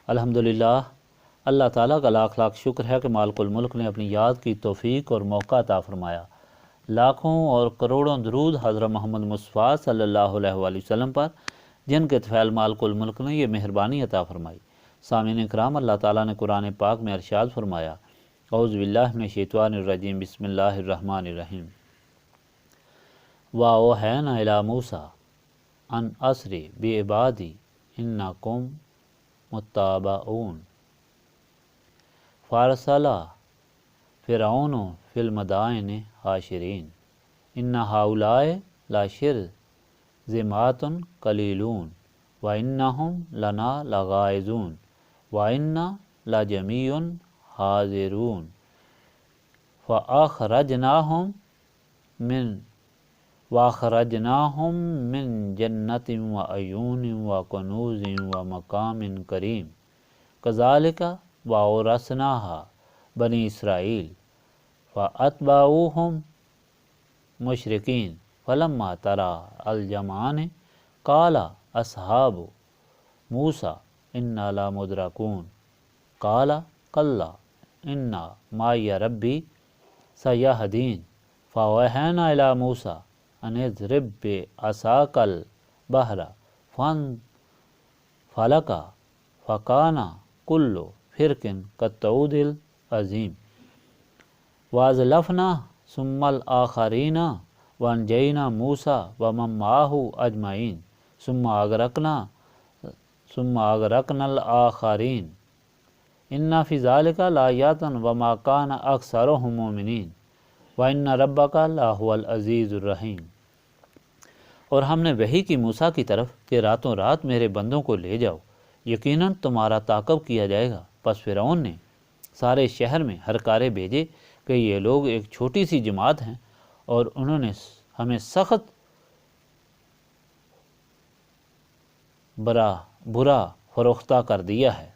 الحمدللہ، اللہ تعالیٰ کا لاکھ لاکھ شکر ہے کہ مالک الملک نے اپنی یاد کی توفیق اور موقع عطا فرمایا۔ لاکھوں اور کروڑوں درود حضرت محمد مصطفیٰ صلی اللہ علیہ وآلہ وسلم پر، جن کے طفیل مالک الملک نے یہ مہربانی عطا فرمائی۔ سامعین کرام، اللہ تعالیٰ نے قرآن پاک میں ارشاد فرمایا، اعوذ باللہ من الشیطان الرجیم، بسم اللہ الرحمن الرحیم۔ وَأَوْحَيْنَا إِلَىٰ مُوسَىٰ أَنْ أَسْرِ بِعِبَادِي إِنَّكُمْ مُتَّبَعُونَ فَأَرْسَلَ فِرْعَوْنُ فِي الْمَدَائِنِ حَاشِرِينَ إِنَّ هَٰؤُلَاءِ لَشِرْذِمَةٌ قَلِيلُونَ وَإِنَّهُمْ لَنَا لَغَائِظُونَ وَإِنَّا لَجَمِيعٌ حَاذِرُونَ وَأَخْرَجْنَاهُمْ مِنْ جَنَّةٍ وَعُيُونٍ وَكُنُوزٍ وَمَقَامٍ كَرِيمٍ كَذَٰلِكَ وَأَوْرَثْنَاهَا بَنِي إِسْرَائِيلَ فَأَتْبَعُوهُمْ مُشْرِكِينَ فَلَمَّا تَرَأَى الْجَمْعَانِ قَالَ أَصْحَابُ مُوسَىٰ إِنَّا لَمُدْرَكُونَ قَالَ كَلَّا إِنَّ مَعِيَ رَبِّي سَيَهْدِينِ فَأَوْحَيْنَا إِلَىٰ مُوسَىٰ أَنِ اضْرِب بِّعَصَاكَ الْبَحْرَ فَانفَلَقَ فَكَانَ كُلُّ فِرْقٍ كَالطَّوْدِ الْعَظِيمِ وَأَزْلَفْنَا ثُمَّ الْآخَرِينَ وَأَنجَيْنَا مُوسَىٰ وَمَن مَّعَهُ أَجْمَعِينَ ثُمَّ أَغْرَقْنَا الْآخَرِينَ إِنَّ فِي ذَلِكَ لَآيَاتٍ وَمَا كَانَ أَكْثَرُهُم مُّؤْمِنِينَ وَإِنَّ رَبَّكَ لَهُوَ الْعَزِيزُ الرَّحِيمُ۔ اور ہم نے وحی کی موسیٰ کی طرف کہ راتوں رات میرے بندوں کو لے جاؤ، یقیناً تمہارا تعاقب کیا جائے گا۔ پس فرعون نے سارے شہر میں ہرکارے بھیجے کہ یہ لوگ ایک چھوٹی سی جماعت ہیں اور انہوں نے ہمیں سخت برا فروختہ کر دیا ہے۔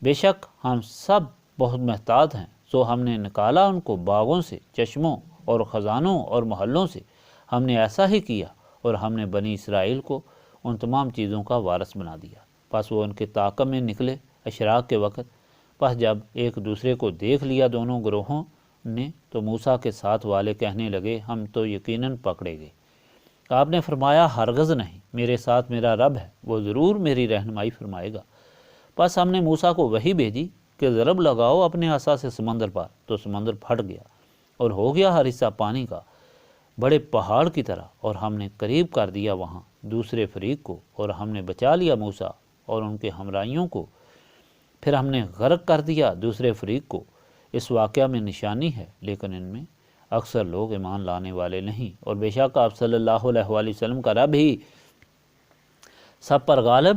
بے شک ہم سب بہت محتاط ہیں، سو ہم نے نکالا ان کو باغوں سے، چشموں اور خزانوں اور محلوں سے۔ ہم نے ایسا ہی کیا اور ہم نے بنی اسرائیل کو ان تمام چیزوں کا وارث بنا دیا۔ پس وہ ان کے تعاقب میں نکلے اشراق کے وقت۔ پس جب ایک دوسرے کو دیکھ لیا دونوں گروہوں نے تو موسیٰ کے ساتھ والے کہنے لگے، ہم تو یقیناً پکڑے گئے۔ آپ نے فرمایا، ہرگز نہیں، میرے ساتھ میرا رب ہے، وہ ضرور میری رہنمائی فرمائے گا۔ پس ہم نے موسیٰ کو وحی بھیجی کہ ضرب لگاؤ اپنے عصا سے سمندر پر، تو سمندر پھٹ گیا اور ہو گیا ہر حصہ پانی کا، بڑے پہاڑ کی طرح، اور ہم نے قریب کر دیا وہاں دوسرے فریق کو، اور ہم نے بچا لیا موسیٰ اور ان کے ہمراہیوں کو۔ پھر ہم نے غرق کر دیا دوسرے فریق کو۔ اس واقعہ میں نشانی ہے، لیکن ان میں اکثر لوگ ایمان لانے والے نہیں، اور بے شک آپ صلی اللہ علیہ وآلہ وسلم کا رب ہی سب پر غالب،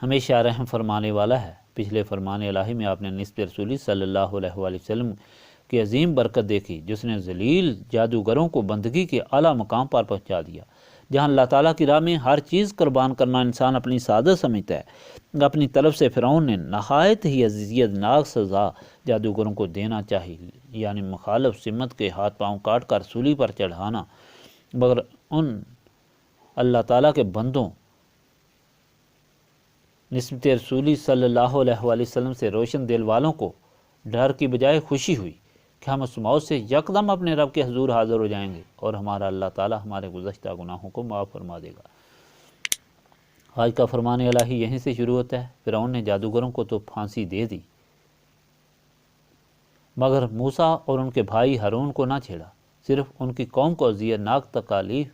ہمیشہ رحم فرمانے والا ہے۔ پچھلے فرمان الہی میں آپ نے نسب رسولی صلی اللہ علیہ وآلہ وسلم کی عظیم برکت دیکھی، جس نے ذلیل جادوگروں کو بندگی کے اعلیٰ مقام پر پہنچا دیا۔ جہاں اللہ تعالیٰ کی راہ میں ہر چیز قربان کرنا انسان اپنی سعادت سمجھتا ہے، اپنی طرف سے فرعون نے نہایت ہی اذیتناک سزا جادوگروں کو دینا چاہی، یعنی مخالف سمت کے ہاتھ پاؤں کاٹ کر سولی پر چڑھانا، مگر ان اللہ تعالیٰ کے بندوں نسبت رسولی صلی اللہ علیہ وآلہ وسلم سے روشن دل والوں کو ڈر کی بجائے خوشی ہوئی کہ ہم اس موت سے یکدم اپنے رب کے حضور حاضر ہو جائیں گے، اور ہمارا اللہ تعالیٰ ہمارے گزشتہ گناہوں کو معاف فرما دے گا۔ آج کا فرمان الہی یہیں سے شروع ہوتا ہے۔ فرعون نے جادوگروں کو تو پھانسی دے دی، مگر موسیٰ اور ان کے بھائی ہارون کو نہ چھیڑا، صرف ان کی قوم کو اذیتناک تکالیف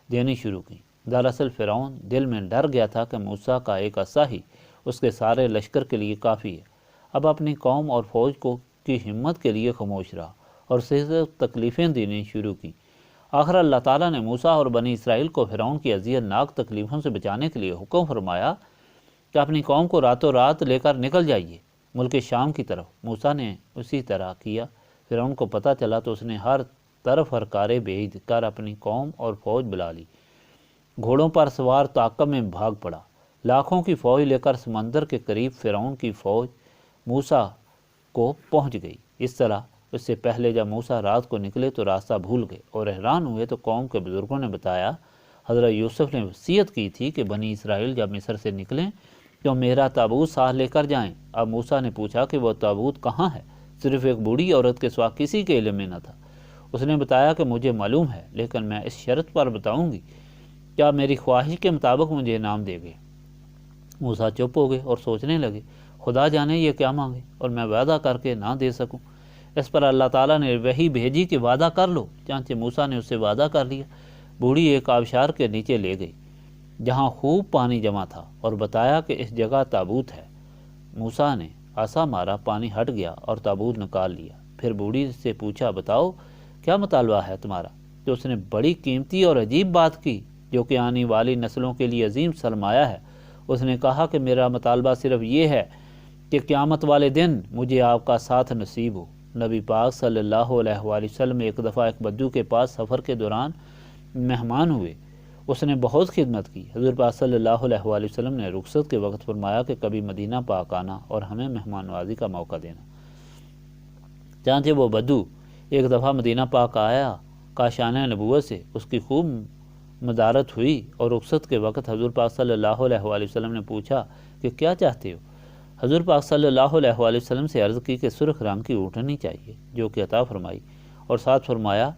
دینی شروع کی۔ دراصل فرعون دل میں ڈر گیا تھا کہ موسیٰ کا ایک عصا ہی اس کے سارے لشکر کے لیے کافی ہے۔ اب اپنی قوم اور فوج کی ہمت کے لیے خاموش رہا اور صرف تکلیفیں دینی شروع کی۔ آخر اللہ تعالیٰ نے موسیٰ اور بنی اسرائیل کو فرعون کی اذیتناک تکلیفوں سے بچانے کے لیے حکم فرمایا کہ اپنی قوم کو راتوں رات لے کر نکل جائیے ملک شام کی طرف۔ موسیٰ نے اسی طرح کیا۔ فرعون کو پتہ چلا تو اس نے ہر طرف ہرکارے بھیج کر اپنی قوم اور فوج بلا لی۔ گھوڑوں پر سوار تعاقب میں بھاگ پڑا۔ لاکھوں کی فوج لے کر سمندر کے قریب فرعون کی فوج موسیٰ کو پہنچ گئی۔ اس طرح اس سے پہلے جب موسیٰ رات کو نکلے تو راستہ بھول گئے اور حیران ہوئے تو قوم کے بزرگوں نے بتایا، حضرت یوسف نے وصیت کی تھی کہ بنی اسرائیل جب مصر سے نکلیں تو میرا تابوت ساتھ لے کر جائیں۔ اب موسیٰ نے پوچھا کہ وہ تابوت کہاں ہے؟ صرف ایک بوڑھی عورت کے سوا کسی کے علم میں نہ تھا۔ اس نے بتایا کہ مجھے معلوم ہے، لیکن میں اس شرط پر بتاؤں گی، کیا میری خواہش کے مطابق مجھے انعام دے گے؟ موسیٰ چپ ہو گئے اور سوچنے لگے، خدا جانے یہ کیا مانگے اور میں وعدہ کر کے نہ دے سکوں۔ اس پر اللہ تعالیٰ نے وحی بھیجی کہ وعدہ کر لو۔ چنانچہ موسیٰ نے اس سے وعدہ کر لیا۔ بوڑھی ایک آبشار کے نیچے لے گئی جہاں خوب پانی جمع تھا اور بتایا کہ اس جگہ تابوت ہے۔ موسیٰ نے عصا مارا، پانی ہٹ گیا اور تابوت نکال لیا۔ پھر بوڑھی سے پوچھا، بتاؤ کیا مطالبہ ہے تمہارا؟ تو اس نے بڑی قیمتی اور عجیب بات کی جو کہ آنے والی نسلوں کے لیے عظیم سرمایہ ہے۔ اس نے کہا کہ میرا مطالبہ صرف یہ ہے کہ قیامت والے دن مجھے آپ کا ساتھ نصیب ہو۔ نبی پاک صلی اللہ علیہ وآلہ وسلم ایک دفعہ ایک بدو کے پاس سفر کے دوران مہمان ہوئے۔ اس نے بہت خدمت کی۔ حضور پاک صلی اللہ علیہ وآلہ وسلم نے رخصت کے وقت فرمایا کہ کبھی مدینہ پاک آنا اور ہمیں مہمان نوازی کا موقع دینا۔ چنانچہ وہ بدو ایک دفعہ مدینہ پاک آیا۔ کاشانہ نبوت سے اس کی خوب مدارت ہوئی اور رخصت کے وقت حضور پاک صلی اللہ علیہ وآلہ وسلم نے پوچھا کہ کیا چاہتے ہو؟ حضور پاک صلی اللہ علیہ وآلہ وسلم سے عرض کی کہ سرخ رنگ کی اونٹنی چاہیے، جو کہ عطا فرمائی، اور ساتھ فرمایا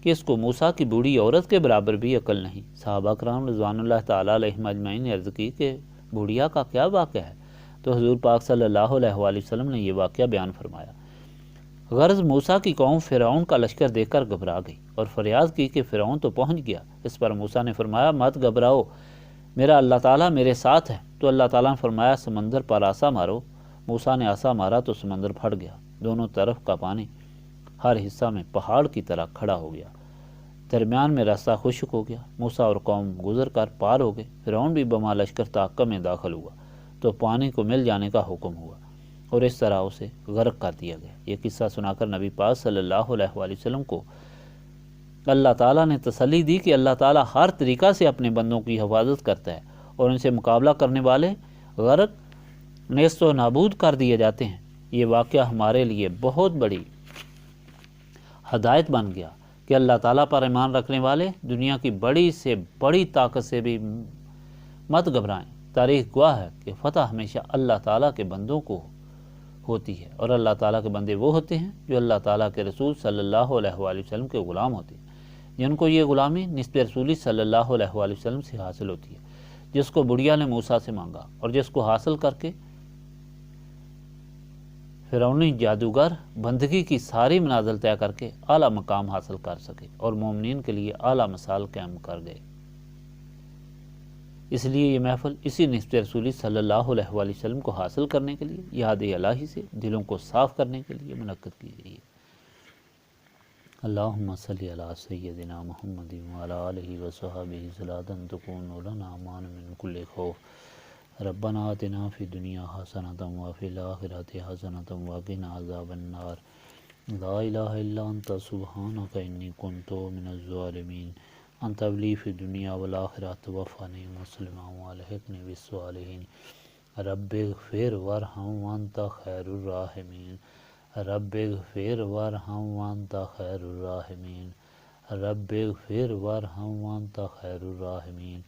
کہ اس کو موسیٰ کی بوڑھی عورت کے برابر بھی عقل نہیں۔ صحابہ کرام رضوان اللہ تعالیٰ علیہم اجمعین نے عرض کی کہ بوڑھیا کا کیا واقعہ ہے؟ تو حضور پاک صلی اللہ علیہ وآلہ وسلم نے یہ واقعہ بیان فرمایا۔ غرض موسیٰ کی قوم فرعون کا لشکر دیکھ کر گھبرا گئی اور فریاد کی کہ فرعون تو پہنچ گیا۔ اس پر موسیٰ نے فرمایا، مت گھبراؤ، میرا اللہ تعالیٰ میرے ساتھ ہے۔ تو اللہ تعالیٰ نے فرمایا، سمندر پر عصا مارو۔ موسیٰ نے عصا مارا تو سمندر پھٹ گیا۔ دونوں طرف کا پانی ہر حصہ میں پہاڑ کی طرح کھڑا ہو گیا۔ درمیان میں راستہ خشک ہو گیا۔ موسیٰ اور قوم گزر کر پار ہو گئے۔ فرعون بھی بما لشکر طاقہ میں داخل ہوا تو پانی کو مل جانے کا حکم ہوا اور اس طرح اسے غرق کر دیا گیا۔ یہ قصہ سنا کر نبی پاک صلی اللہ علیہ وآلہ وسلم کو اللہ تعالیٰ نے تسلی دی کہ اللہ تعالیٰ ہر طریقہ سے اپنے بندوں کی حفاظت کرتا ہے اور ان سے مقابلہ کرنے والے غرق نیست و نابود کر دیے جاتے ہیں۔ یہ واقعہ ہمارے لیے بہت بڑی ہدایت بن گیا کہ اللہ تعالیٰ پر ایمان رکھنے والے دنیا کی بڑی سے بڑی طاقت سے بھی مت گھبرائیں۔ تاریخ گواہ ہے کہ فتح ہمیشہ اللہ تعالیٰ کے بندوں کو ہوتی ہے، اور اللہ تعالیٰ کے بندے وہ ہوتے ہیں جو اللہ تعالیٰ کے رسول صلی اللہ علیہ وآلہ وسلم کے غلام ہوتے ہیں، جن کو یہ غلامی نسب رسولی صلی اللہ علیہ وآلہ وسلم سے حاصل ہوتی ہے، جس کو بڑھیا نے موسیٰ سے مانگا اور جس کو حاصل کر کے فرعونی جادوگر بندگی کی ساری منازل طے کر کے اعلیٰ مقام حاصل کر سکے اور مومنین کے لیے اعلیٰ مثال قائم کر گئے۔ اس لیے یہ محفل اسی نسبت رسولی صلی اللہ علیہ وآلہ وسلم کو حاصل کرنے کے لیے، یاد الہی سے دلوں کو صاف کرنے کے لیے منعقد کی گئی ہے۔ اللہم صلی علی سیدنا محمد وعلی آلہ وصحبہ صلاۃ تکون لنا امان من کل خوف۔ ربنا آتنا فی الدنیا حسنۃ وفی الآخرۃ حسنۃ وقنا عذاب النار۔ لا الہ الا انت سبحانک انی کنت من الظالمین۔ انت ولی فی الدنیا والآخرہ توفنی مسلما والحقنی بالصالحین۔ رب اغفر وارحم وانت خیر الراحمین۔ رب اغفر وارحم وانت خیر الراحمین۔ رب اغفر وارحم وانت خیر الراحمین۔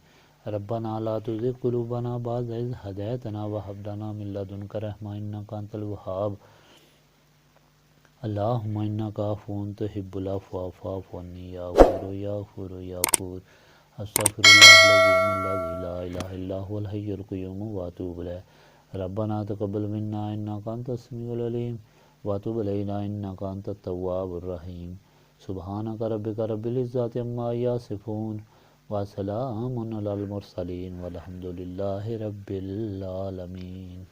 ربنا لا تزغ قلوبنا بعد إذ هديتنا وهب لنا من لدنك رحمة إنك أنت الوهاب۔ اللهم إنك عفو تحب العفو فاعف عني يا غفور يا غفور يا غفور۔ أستغفر الله العظيم الذي لا إله إلا هو الحي القيوم وأتوب إليه۔ ربنا تقبل منا إنك أنت السميع العليم وتب علينا إنك أنت التواب الرحيم۔ سبحانك ربك رب العزة عما يصفون وسلام على المرسلين والحمد لله رب العالمين۔